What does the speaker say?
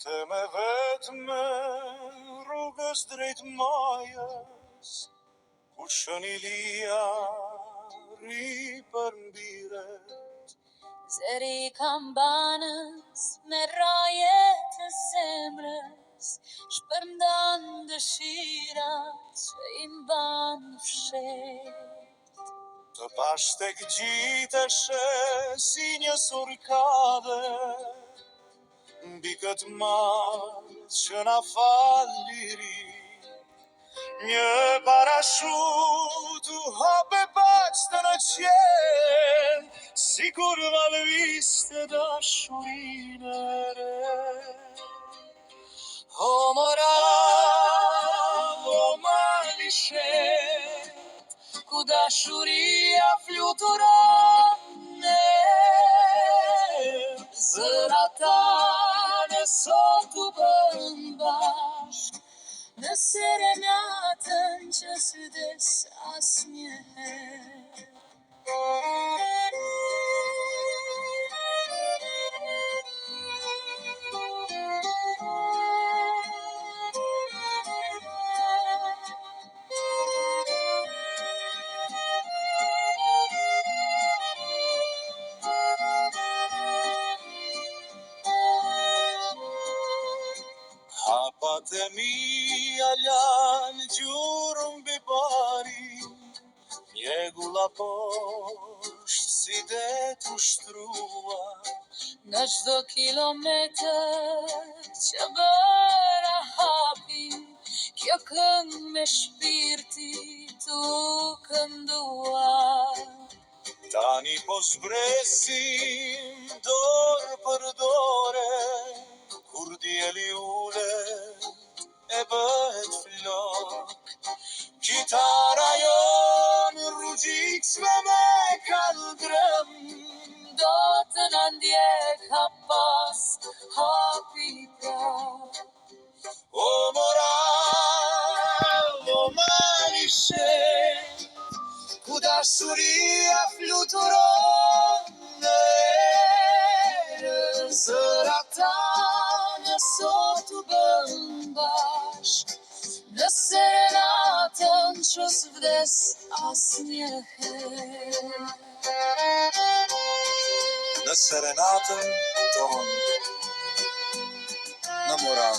Te me vetme rrugës drejt majës, ku shënilia ri për mbiret. Zeri kam banës me raje të zemrës, shpërndan dëshirat që i mban fshet. Të pash tek gjiteshe si një surkade, mbi këtë malë që na fal liri. Një parashut u hape paçtë në qelë, sikur valviste dashurinë e re. O moral, o mali shet, ku dashuria fluturon në erë. Zërat tane sot u bën bashk, në serenatën që s'vdes asnjëherë. Hapat e mia lanë gjurëm mbi bari, mjegulla poshtë si det u shtrua. Në çdo kilometër që bëra hapi, kjo këngë me shpirti tu këndua. Tani po zbresim dorë për dore, kur dieli ulet e bëhet flok. Kitara jon rrugjicve me kaldrëm, Do të na ndjek hap pas hapi prap. o moral, o mali shet, ku dashuria fluturon në erë. Zërat tane sot u bën bashk, në serenatën që s'vdes asnjëherë. Në serenatën tonë, në moral.